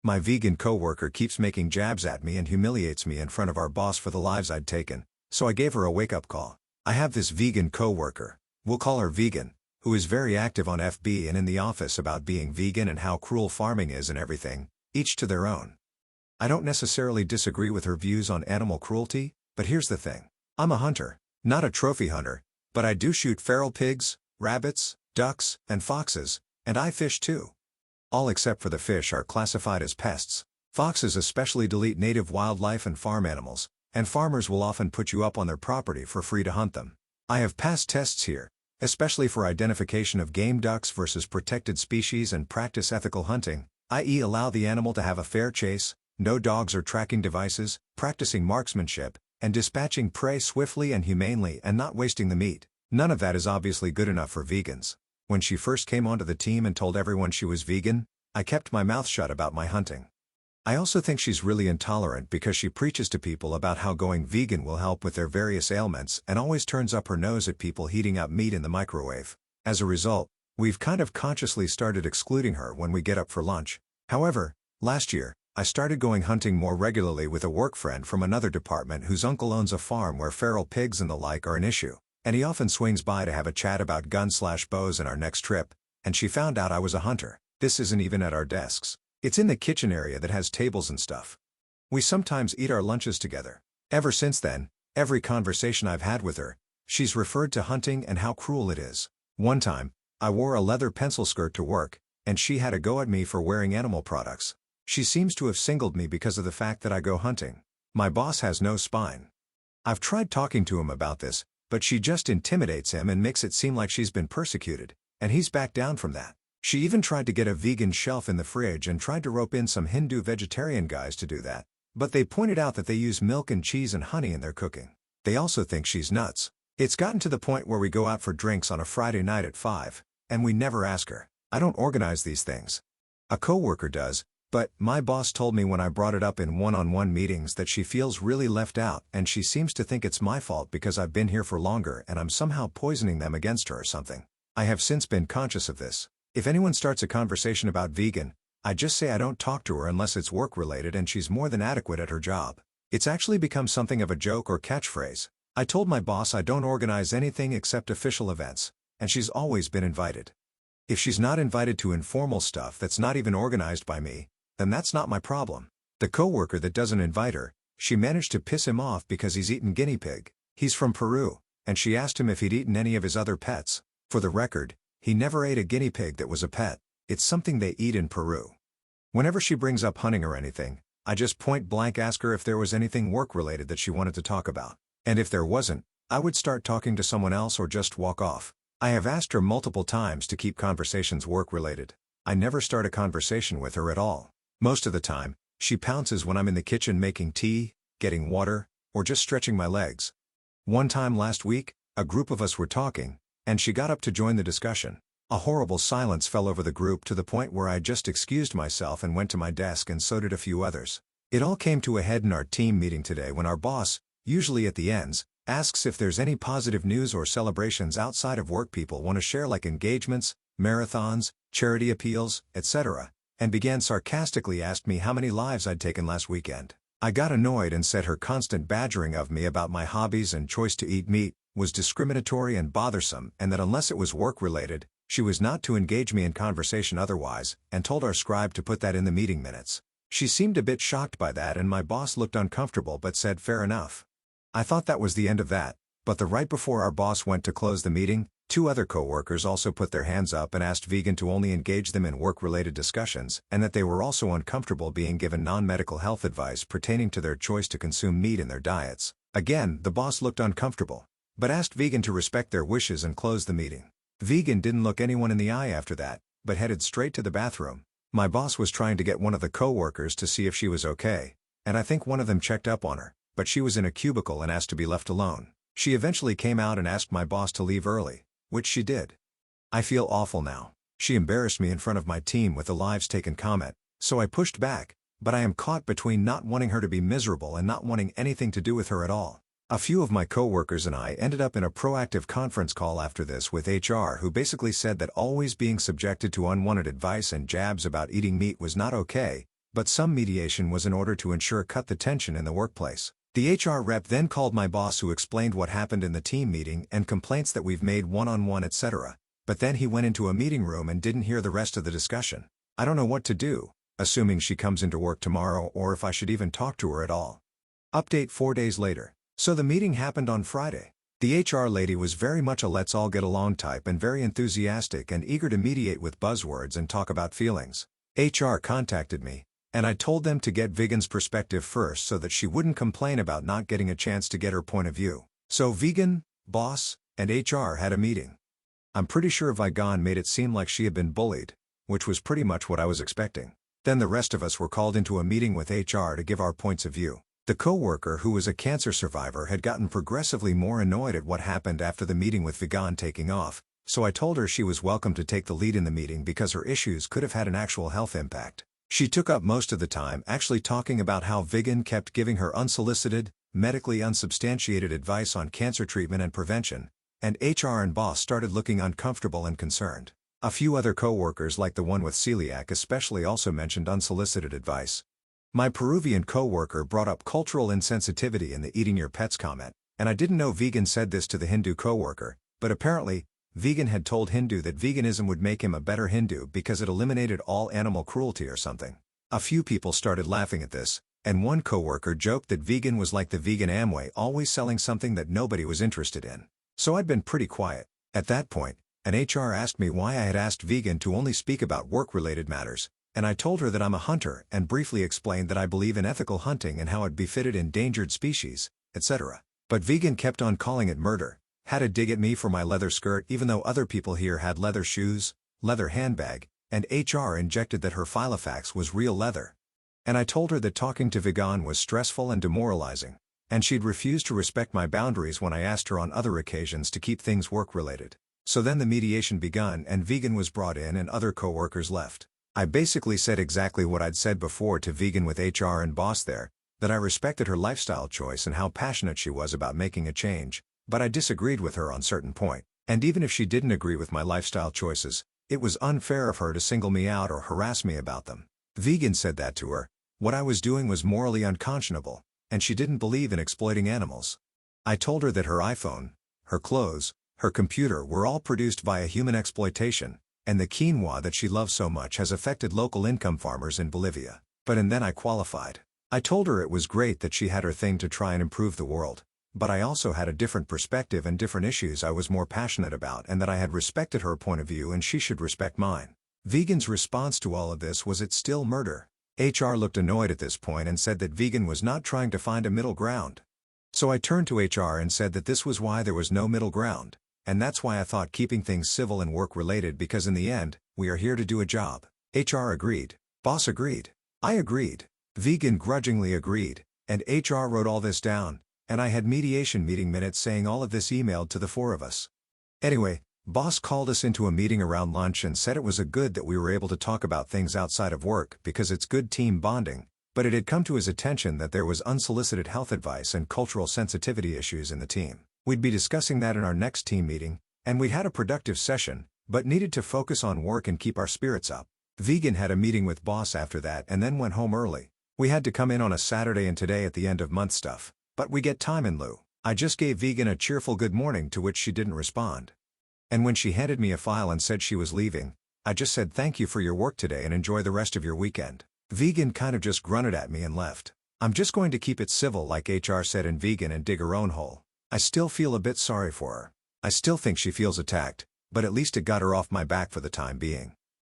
My vegan coworker keeps making jabs at me and humiliates me in front of our boss for the lives I'd taken, so I gave her a wake-up call. I have this vegan coworker, we'll call her Vegan, who is very active on FB and in the office about being vegan and how cruel farming is and everything, each to their own. I don't necessarily disagree with her views on animal cruelty, but here's the thing. I'm a hunter, not a trophy hunter, but I do shoot feral pigs, rabbits, ducks, and foxes, and I fish too. All except for the fish are classified as pests. Foxes especially delete native wildlife and farm animals, and farmers will often put you up on their property for free to hunt them. I have passed tests here, especially for identification of game ducks versus protected species and practice ethical hunting, i.e. allow the animal to have a fair chase, no dogs or tracking devices, practicing marksmanship, and dispatching prey swiftly and humanely and not wasting the meat. None of that is obviously good enough for vegans. When she first came onto the team and told everyone she was vegan, I kept my mouth shut about my hunting. I also think she's really intolerant because she preaches to people about how going vegan will help with their various ailments and always turns up her nose at people heating up meat in the microwave. As a result, we've kind of consciously started excluding her when we get up for lunch. However, last year, I started going hunting more regularly with a work friend from another department whose uncle owns a farm where feral pigs and the like are an issue, and he often swings by to have a chat about guns/bows in our next trip, and she found out I was a hunter. This isn't even at our desks. It's in the kitchen area that has tables and stuff. We sometimes eat our lunches together. Ever since then, every conversation I've had with her, she's referred to hunting and how cruel it is. One time, I wore a leather pencil skirt to work, and she had a go at me for wearing animal products. She seems to have singled me because of the fact that I go hunting. My boss has no spine. I've tried talking to him about this, but she just intimidates him and makes it seem like she's been persecuted, and he's backed down from that. She even tried to get a vegan shelf in the fridge and tried to rope in some Hindu vegetarian guys to do that, but they pointed out that they use milk and cheese and honey in their cooking. They also think she's nuts. It's gotten to the point where we go out for drinks on a Friday night at 5, and we never ask her. I don't organize these things. A coworker does, but my boss told me when I brought it up in one-on-one meetings that she feels really left out and she seems to think it's my fault because I've been here for longer and I'm somehow poisoning them against her or something. I have since been conscious of this. If anyone starts a conversation about vegan, I just say I don't talk to her unless it's work-related and she's more than adequate at her job. It's actually become something of a joke or catchphrase. I told my boss I don't organize anything except official events, and she's always been invited. If she's not invited to informal stuff that's not even organized by me, then that's not my problem. The coworker that doesn't invite her, she managed to piss him off because he's eaten guinea pig. He's from Peru, and she asked him if he'd eaten any of his other pets. For the record, he never ate a guinea pig that was a pet. It's something they eat in Peru. Whenever she brings up hunting or anything, I just point blank ask her if there was anything work-related that she wanted to talk about. And if there wasn't, I would start talking to someone else or just walk off. I have asked her multiple times to keep conversations work-related. I never start a conversation with her at all. Most of the time, she pounces when I'm in the kitchen making tea, getting water, or just stretching my legs. One time last week, a group of us were talking, and she got up to join the discussion. A horrible silence fell over the group to the point where I just excused myself and went to my desk, and so did a few others. It all came to a head in our team meeting today when our boss, usually at the ends, asks if there's any positive news or celebrations outside of work people want to share, like engagements, marathons, charity appeals, etc., and began sarcastically asked me how many lives I'd taken last weekend. I got annoyed and said her constant badgering of me about my hobbies and choice to eat meat was discriminatory and bothersome, and that unless it was work-related, she was not to engage me in conversation otherwise, and told our scribe to put that in the meeting minutes. She seemed a bit shocked by that, and my boss looked uncomfortable but said fair enough. I thought that was the end of that, but the right before our boss went to close the meeting, 2 other coworkers also put their hands up and asked Vegan to only engage them in work-related discussions, and that they were also uncomfortable being given non-medical health advice pertaining to their choice to consume meat in their diets. Again, the boss looked uncomfortable, but asked Vegan to respect their wishes and close the meeting. Vegan didn't look anyone in the eye after that, but headed straight to the bathroom. My boss was trying to get one of the coworkers to see if she was okay, and I think one of them checked up on her, but she was in a cubicle and asked to be left alone. She eventually came out and asked my boss to leave early, which she did. I feel awful now. She embarrassed me in front of my team with the lives taken comment, so I pushed back, but I am caught between not wanting her to be miserable and not wanting anything to do with her at all. A few of my coworkers and I ended up in a proactive conference call after this with HR, who basically said that always being subjected to unwanted advice and jabs about eating meat was not okay, but some mediation was in order to ensure cut the tension in the workplace. The HR rep then called my boss, who explained what happened in the team meeting and complaints that we've made one-on-one, etc. But then he went into a meeting room and didn't hear the rest of the discussion. I don't know what to do, assuming she comes into work tomorrow, or if I should even talk to her at all. Update 4 days later. So the meeting happened on Friday. The HR lady was very much a let's all get along type and very enthusiastic and eager to mediate with buzzwords and talk about feelings. HR contacted me, and I told them to get Vegan's perspective first so that she wouldn't complain about not getting a chance to get her point of view. So Vegan, boss, and HR had a meeting. I'm pretty sure Vegan made it seem like she had been bullied, which was pretty much what I was expecting. Then the rest of us were called into a meeting with HR to give our points of view. The coworker, who was a cancer survivor, had gotten progressively more annoyed at what happened after the meeting with Vegan taking off, so I told her she was welcome to take the lead in the meeting because her issues could have had an actual health impact. She took up most of the time actually talking about how Vegan kept giving her unsolicited, medically unsubstantiated advice on cancer treatment and prevention, and HR and boss started looking uncomfortable and concerned. A few other coworkers, like the one with celiac especially, also mentioned unsolicited advice. My Peruvian coworker brought up cultural insensitivity in the eating your pets comment, and I didn't know Vegan said this to the Hindu coworker, but apparently, Vegan had told Hindu that veganism would make him a better Hindu because it eliminated all animal cruelty or something. A few people started laughing at this, and one coworker joked that Vegan was like the vegan Amway, always selling something that nobody was interested in. So I'd been pretty quiet. At that point, an HR asked me why I had asked Vegan to only speak about work-related matters, and I told her that I'm a hunter and briefly explained that I believe in ethical hunting and how it befitted endangered species, etc. But Vegan kept on calling it murder, had a dig at me for my leather skirt even though other people here had leather shoes, leather handbag, and HR injected that her Filofax was real leather. And I told her that talking to Vegan was stressful and demoralizing, and she'd refused to respect my boundaries when I asked her on other occasions to keep things work-related. So then the mediation begun and Vegan was brought in and other coworkers left. I basically said exactly what I'd said before to Vegan with HR and boss there, that I respected her lifestyle choice and how passionate she was about making a change, but I disagreed with her on certain points. And even if she didn't agree with my lifestyle choices, it was unfair of her to single me out or harass me about them. Vegan said that to her, what I was doing was morally unconscionable, and she didn't believe in exploiting animals. I told her that her iPhone, her clothes, her computer were all produced via human exploitation, and the quinoa that she loves so much has affected local income farmers in Bolivia. And then I qualified. I told her it was great that she had her thing to try and improve the world, but I also had a different perspective and different issues I was more passionate about, and that I had respected her point of view and she should respect mine. Vegan's response to all of this was it's still murder. HR looked annoyed at this point and said that Vegan was not trying to find a middle ground. So I turned to HR and said that this was why there was no middle ground. And that's why I thought keeping things civil and work-related, because in the end, we are here to do a job. HR agreed. Boss agreed. I agreed. Vegan grudgingly agreed, and HR wrote all this down, and I had mediation meeting minutes saying all of this emailed to the four of us. Anyway, boss called us into a meeting around lunch and said it was good that we were able to talk about things outside of work because it's good team bonding, but it had come to his attention that there was unsolicited health advice and cultural sensitivity issues in the team. We'd be discussing that in our next team meeting, and we'd had a productive session, but needed to focus on work and keep our spirits up. Vegan had a meeting with boss after that and then went home early. We had to come in on a Saturday and today at the end of month stuff, but we get time in lieu. I just gave Vegan a cheerful good morning to which she didn't respond. And when she handed me a file and said she was leaving, I just said thank you for your work today and enjoy the rest of your weekend. Vegan kind of just grunted at me and left. I'm just going to keep it civil like HR said in Vegan and dig her own hole. I still feel a bit sorry for her. I still think she feels attacked, but at least it got her off my back for the time being.